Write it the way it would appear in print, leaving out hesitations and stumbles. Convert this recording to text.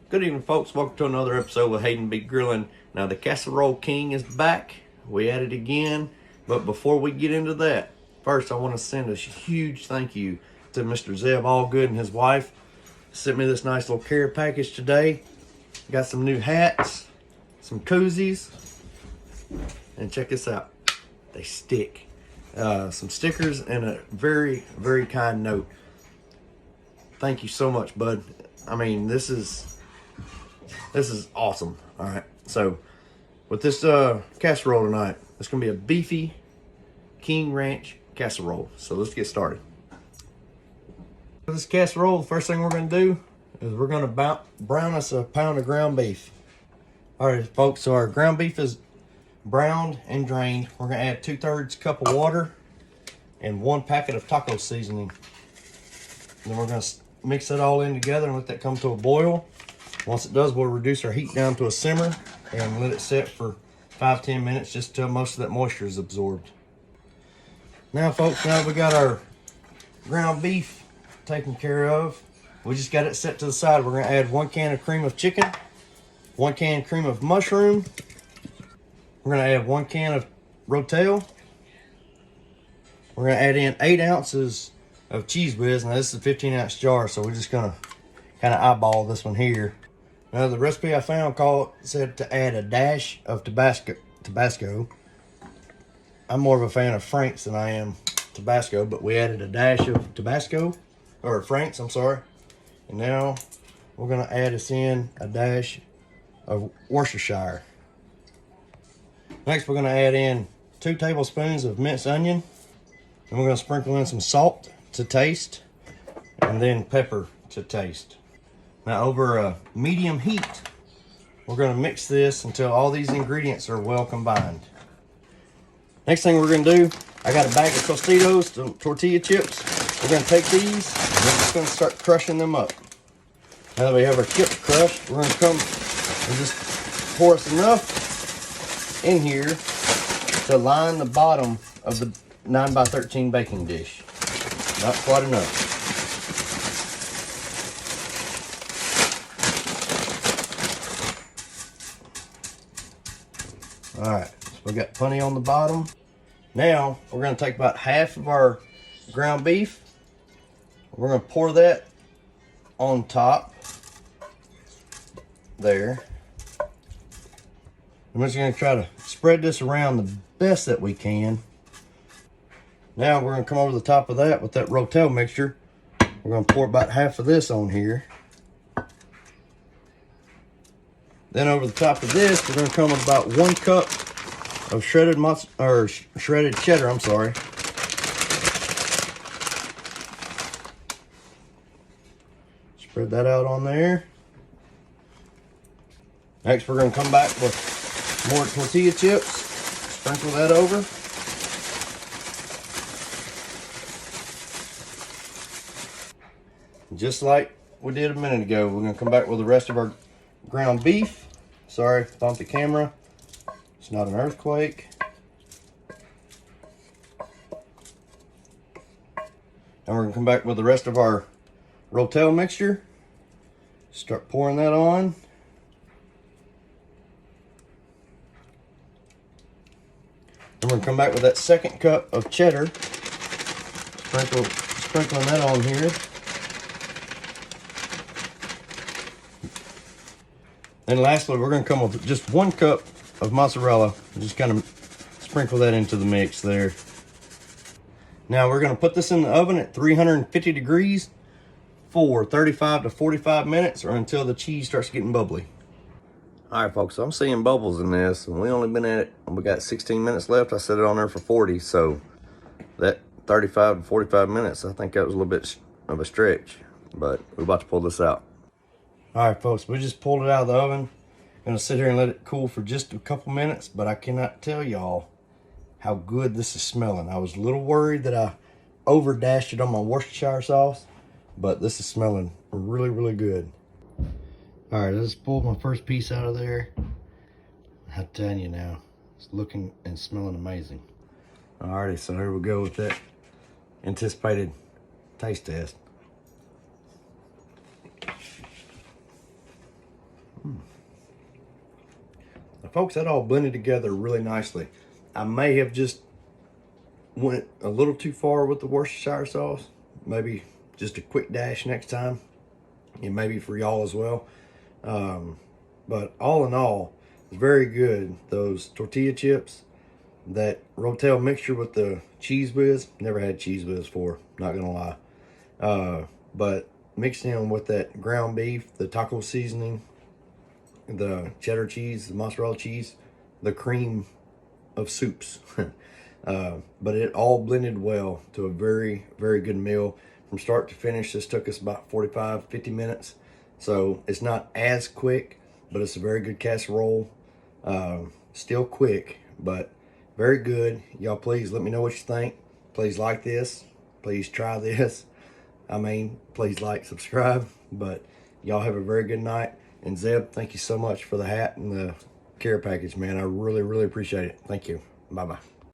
Good evening, folks. Welcome to another episode with Hayden Be Grilling. Now, the Casserole King is back. We at it again. But before we get into that, first I want to send a huge thank you to Mr. Zeb Allgood and his wife. Sent me this nice little care package today. Got some new hats, some koozies, and check this out. They stick. Some stickers and a very, very kind note. Thank you so much, bud. I mean, this is awesome. All right, so with this casserole tonight, it's gonna be a Beefy King Ranch casserole. So let's get started. For this casserole, the first thing we're gonna do is we're gonna brown us a pound of ground beef. All right, folks, so our ground beef is browned and drained. We're gonna add 2/3 cup of water and 1 packet of taco seasoning. Then we're gonna mix it all in together and let that come to a boil. Once it does, we'll reduce our heat down to a simmer and let it set for 5-10 minutes just till most of that moisture is absorbed. Now, folks, now we got our ground beef taken care of. We just got it set to the side. We're gonna add 1 can of cream of chicken, 1 can cream of mushroom. We're gonna add 1 can of rotel. We're gonna add in 8 ounces of cheese whiz. Now this is a 15-ounce jar, so we're just gonna kind of eyeball this one here. Now the recipe I found said to add a dash of Tabasco. I'm more of a fan of Frank's than I am Tabasco, but we added a dash of Tabasco, or Frank's, I'm sorry. And now we're gonna add us in a dash of Worcestershire. Next, we're gonna add in 2 tablespoons of minced onion. And we're gonna sprinkle in some salt to taste, and then pepper to taste. Now, over a medium heat, we're gonna mix this until all these ingredients are well combined. Next thing we're gonna do, I got a bag of Tostitos, tortilla chips. We're gonna take these, and we're just gonna start crushing them up. Now that we have our chips crushed, we're gonna come and just pour us enough in here to line the bottom of the 9x13 baking dish. Not quite enough. All right, so we got plenty on the bottom. Now we're gonna take about half of our ground beef. We're gonna pour that on top there. I'm just gonna try to spread this around the best that we can. Now we're gonna come over the top of that with that rotel mixture. We're gonna pour about half of this on here. Then over the top of this, we're gonna come with about 1 cup of shredded cheddar, I'm sorry. Spread that out on there. Next, we're gonna come back with more tortilla chips. Sprinkle that over. Just like we did a minute ago, we're gonna come back with the rest of our ground beef. Sorry, bumped the camera. It's not an earthquake. And we're gonna come back with the rest of our rotel mixture. Start pouring that on. And we're gonna come back with that 2nd cup of cheddar. Sprinkling that on here. And lastly, we're gonna come with just 1 cup of mozzarella. Just kind of sprinkle that into the mix there. Now we're gonna put this in the oven at 350 degrees for 35 to 45 minutes, or until the cheese starts getting bubbly. All right, folks, so I'm seeing bubbles in this, and we only been at it, we got 16 minutes left. I set it on there for 40, so that 35 to 45 minutes, I think that was a little bit of a stretch, but we're about to pull this out. All right, folks, we just pulled it out of the oven. Gonna sit here and let it cool for just a couple minutes, but I cannot tell y'all how good this is smelling. I was a little worried that I over dashed it on my Worcestershire sauce, but this is smelling really, really good. All right, I just pulled my first piece out of there. I'm telling you now, it's looking and smelling amazing. Alrighty, so here we go with that anticipated taste test. Now, folks, that all blended together really nicely. I may have just went a little too far with the Worcestershire sauce. Maybe just a quick dash next time, and maybe for y'all as well. But all in all, it's very good. Those tortilla chips, that Rotel mixture with the cheese whiz. Never had cheese whiz before, not gonna lie. But mixed in with that ground beef, the taco seasoning, the cheddar cheese, the mozzarella cheese, the cream of soups. But it all blended well to a very, very good meal. From start to finish, this took us about 45, 50 minutes. So it's not as quick, but it's a very good casserole. Still quick, but very good. Y'all, please let me know what you think. Please like this. Please try this. I mean, please like, subscribe. But y'all have a very good night. And Zeb, thank you so much for the hat and the care package, man. I really, really appreciate it. Thank you. Bye-bye.